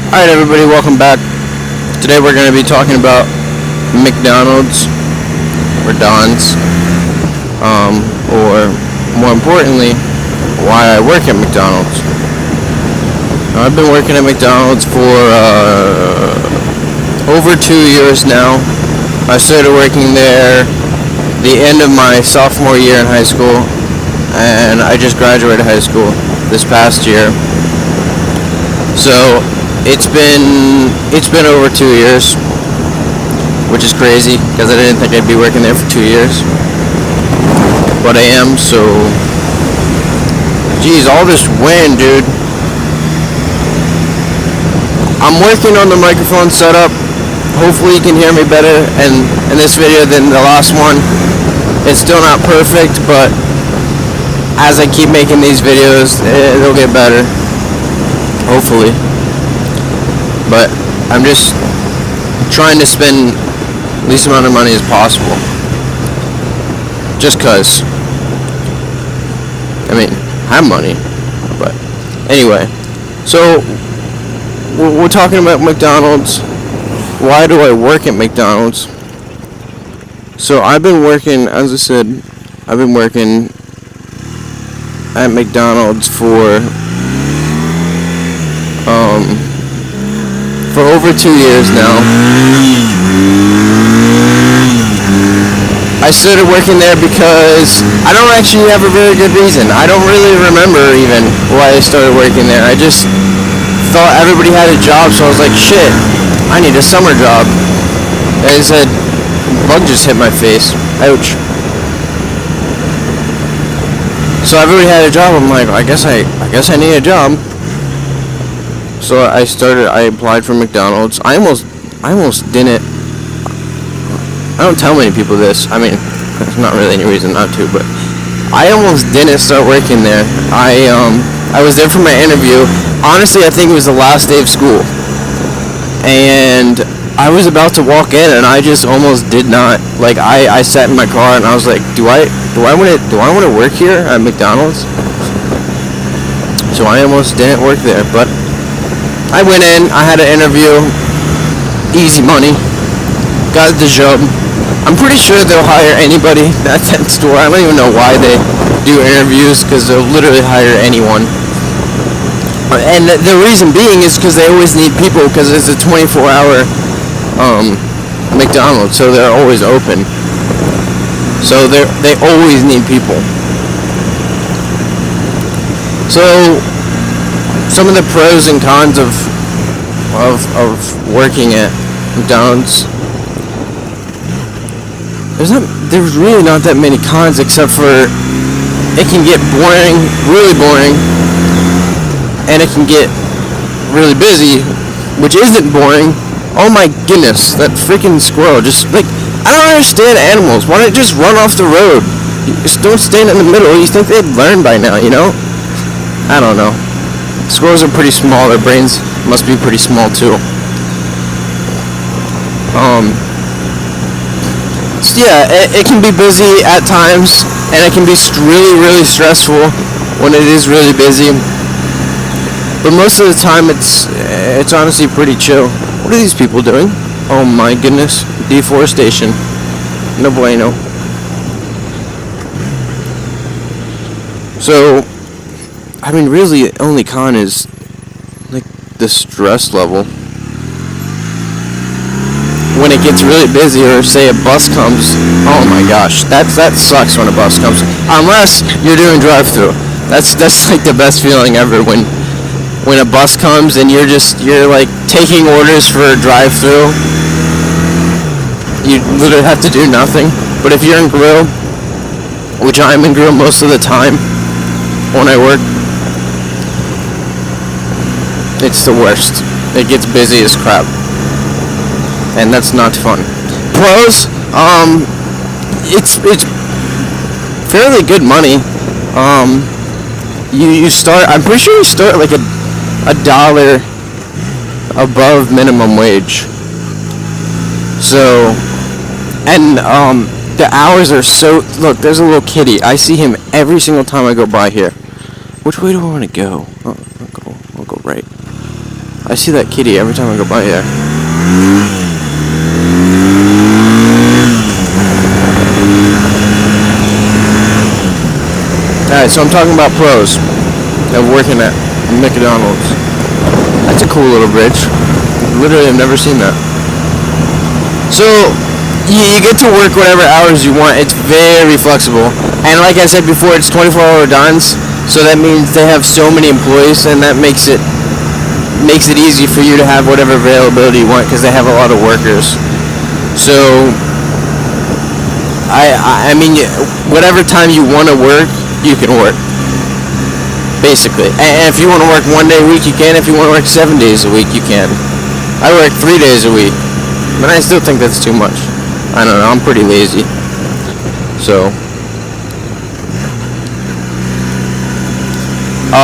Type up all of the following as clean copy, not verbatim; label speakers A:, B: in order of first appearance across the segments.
A: Alright everybody, welcome back. Today we're going to be talking about McDonald's or Don's, or more importantly, why I work at McDonald's. Now, I've been working at McDonald's for over 2 years now. I started working there the end of my sophomore year in high school, and I just graduated high school this past year. So it's been over 2 years, which is crazy because I didn't think I'd be working there for 2 years, but I am. So, geez, all this wind, dude. I'm working on the microphone setup. Hopefully you can hear me better in this video than the last one. It's still not perfect, but as I keep making these videos, it'll get better, hopefully. But I'm just trying to spend the least amount of money as possible. Just cause, I mean, I have money. But anyway, so we're talking about McDonald's. Why do I work at McDonald's? So I've been working, as I said, I've been working at McDonald's for over 2 years now. I started working there because I don't actually have a very good reason. I don't really remember even why I started working there. I just thought everybody had a job, so I was like, shit, I need a summer job. And I said, bug just hit my face. Ouch. So everybody had a job. I'm like, I guess I need a job. So I applied for McDonald's. I almost didn't. I don't tell many people this. I mean, there's not really any reason not to, but I almost didn't start working there. I was there for my interview. Honestly, I think it was the last day of school, and I was about to walk in, and I just almost did not. Like, I sat in my car, and I was like, do I want to work here at McDonald's? So I almost didn't work there, but I went in, I had an interview, easy money, got the job. I'm pretty sure they'll hire anybody at that store. I don't even know why they do interviews, because they'll literally hire anyone. And the reason being is because they always need people, because it's a 24-hour McDonald's, so they're always open. So they always need people. So some of the pros and cons of working at McDonald's. There's really not that many cons, except for it can get boring, really boring, and it can get really busy, which isn't boring. Oh my goodness, that freaking squirrel just, like, I don't understand animals. Why don't they just run off the road? Just don't stand in the middle. You think they'd learn by now, you know? I don't know. Squirrels are pretty small. Their brains must be pretty small too. So yeah, it can be busy at times, and it can be really, really stressful when it is really busy. But most of the time, it's honestly pretty chill. What are these people doing? Oh my goodness, deforestation. No bueno. So, I mean, really, the only con is, like, the stress level. When it gets really busy, or say a bus comes, oh my gosh, that sucks when a bus comes. Unless you're doing drive-thru. That's like the best feeling ever, when a bus comes and you're like taking orders for a drive-thru. You literally have to do nothing. But if you're in grill, which I'm in grill most of the time when I work, it's the worst. It gets busy as crap, and that's not fun. Pros, it's fairly good money. You start, I'm pretty sure you start like $1 above minimum wage. So, and the hours are so, look, there's a little kitty. I see him every single time I go by here. Which way do I want to go? Oh, I'll go right. I see that kitty every time I go by here. Alright, so I'm talking about pros of working at McDonald's. That's a cool little bridge. Literally, I've never seen that. So, you get to work whatever hours you want. It's very flexible. And like I said before, it's 24-hour dimes. So that means they have so many employees, and that makes it easy for you to have whatever availability you want, because they have a lot of workers. So, I mean, whatever time you want to work, you can work. Basically. And if you want to work 1 day a week, you can. If you want to work 7 days a week, you can. I work 3 days a week, but I still think that's too much. I don't know, I'm pretty lazy. So,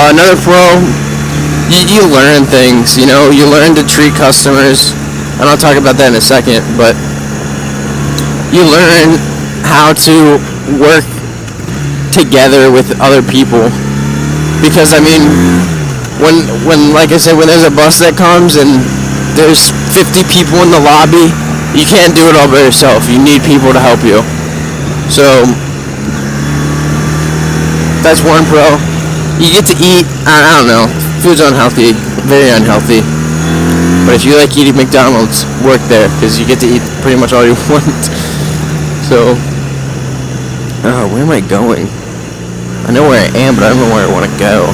A: another pro, you learn things, you know, you learn to treat customers, and I'll talk about that in a second, but you learn how to work together with other people, because, I mean, when like I said, when there's a bus that comes and there's 50 people in the lobby, you can't do it all by yourself. You need people to help you. So, that's one pro. You get to eat, I don't know, food's unhealthy, very unhealthy. But if you like eating McDonald's, work there, because you get to eat pretty much all you want. So, where am I going? I know where I am, but I don't know where I want to go.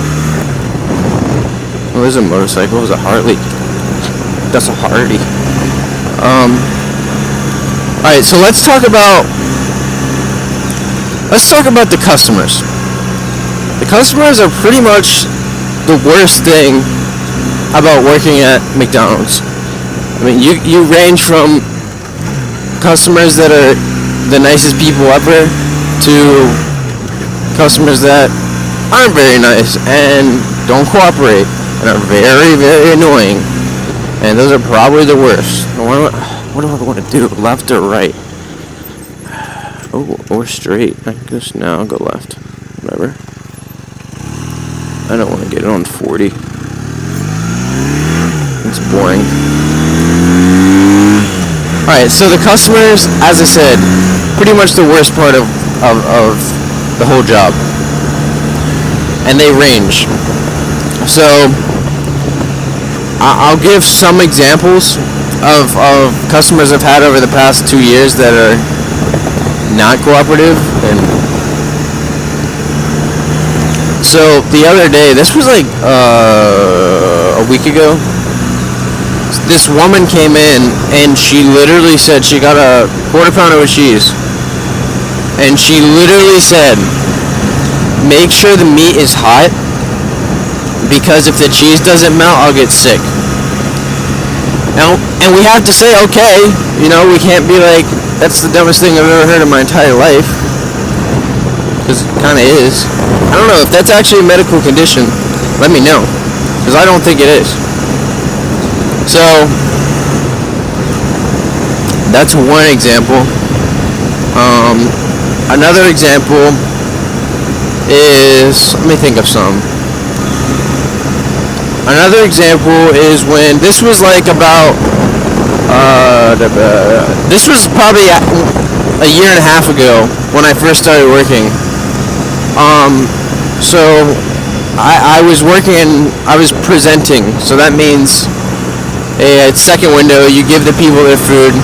A: Oh, there's a motorcycle, there's a Harley. That's a Harley. Alright, so let's talk about the customers. The customers are pretty much the worst thing about working at McDonald's. I mean, you range from customers that are the nicest people ever to customers that aren't very nice and don't cooperate and are very, very annoying. And those are probably the worst. What do I want to do? Left or right? Oh, or straight. I guess now I'll go left. Whatever. I don't want to get it on 40. It's boring. Alright, so the customers, as I said, pretty much the worst part of the whole job. And they range. So, I'll give some examples of customers I've had over the past 2 years that are not cooperative. And so the other day, this was like a week ago, this woman came in and she literally said she got a quarter pounder with cheese, and she literally said, make sure the meat is hot, because if the cheese doesn't melt, I'll get sick. And we have to say, okay, you know, we can't be like, that's the dumbest thing I've ever heard in my entire life, because it kind of is. I don't know if that's actually a medical condition. Let me know, because I don't think it is. So, that's one example. Another example is, let me think of some. Another example is when this was like about, this was probably a year and a half ago when I first started working. So I was working, I was presenting, so that means a second window, you give the people their food.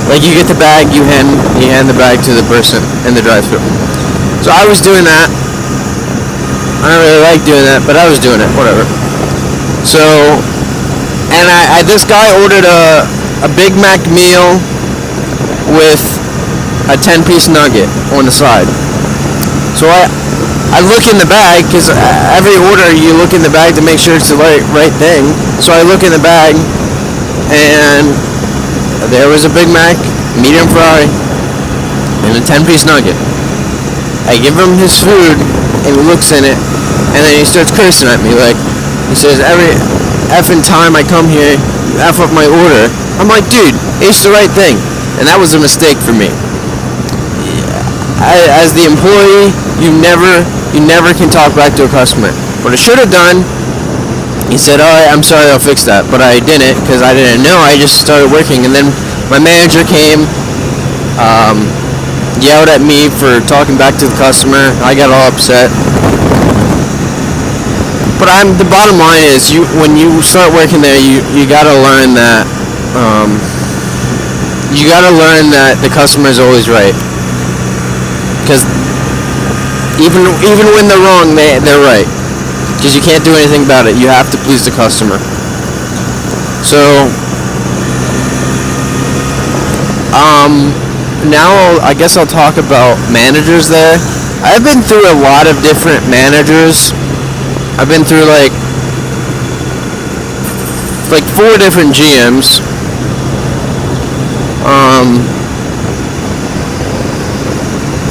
A: Like, you get the bag, you hand the bag to the person in the drive-thru. So I was doing that. I don't really like doing that, but I was doing it, whatever. So, and this guy ordered a Big Mac meal with a 10-piece nugget on the side. So I look in the bag, because every order you look in the bag to make sure it's the right thing. So I look in the bag, and there was a Big Mac, medium fry, and a 10-piece nugget. I give him his food, and he looks in it, and then he starts cursing at me. Like, he says, every effing time I come here, you F up my order. I'm like, dude, it's the right thing. And that was a mistake for me. As the employee, you never can talk back to a customer. What I should have done He said, "Oh, I'm sorry, I'll fix that," but I didn't because I didn't know. I just started working, and then my manager came, yelled at me for talking back to the customer. I got all upset. But the bottom line is, when you start working there, you gotta learn that the customer is always right. Because even when they're wrong, they're right. Because you can't do anything about it. You have to please the customer. So, now I guess I'll talk about managers there. I've been through a lot of different managers. I've been through like 4 different GMs.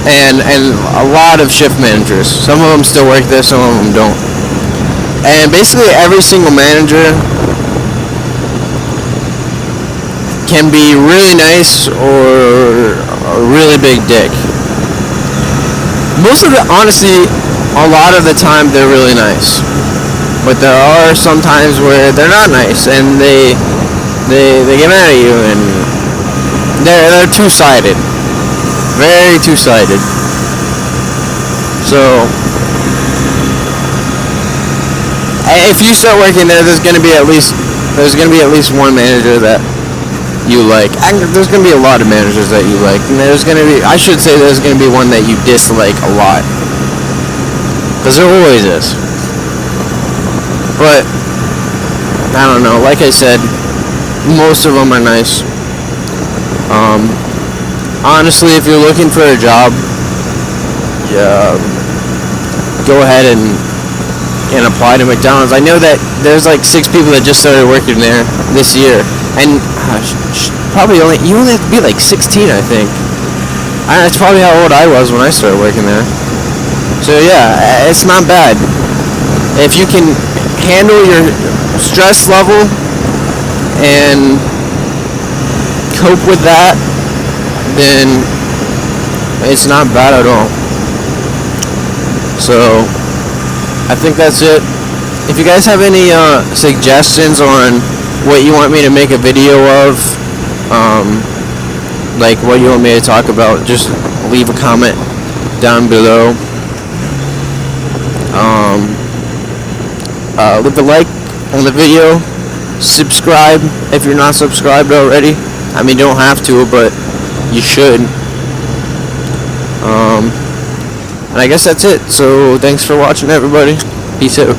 A: And a lot of shift managers. Some of them still work there, some of them don't. And basically every single manager can be really nice or a really big dick. Honestly, a lot of the time they're really nice. But there are some times where they're not nice and they get mad at you, and they're two-sided. Very two-sided. So if you start working there, there's gonna be at least one manager that you like. There's gonna be a lot of managers that you like, and there's gonna be one that you dislike a lot, because there always is. But I don't know. Like I said, most of them are nice. Honestly, if you're looking for a job, go ahead and apply to McDonald's. I know that there's like 6 people that just started working there this year, and you only have to be like 16, I think. That's probably how old I was when I started working there. So yeah, it's not bad. If you can handle your stress level and cope with that, then it's not bad at all. So I think that's it. If you guys have any suggestions on what you want me to make a video of, like what you want me to talk about, just leave a comment down below. Leave a like on the video. Subscribe if you're not subscribed already. I mean, you don't have to, but you should. And I guess that's it. So thanks for watching, everybody. Peace out.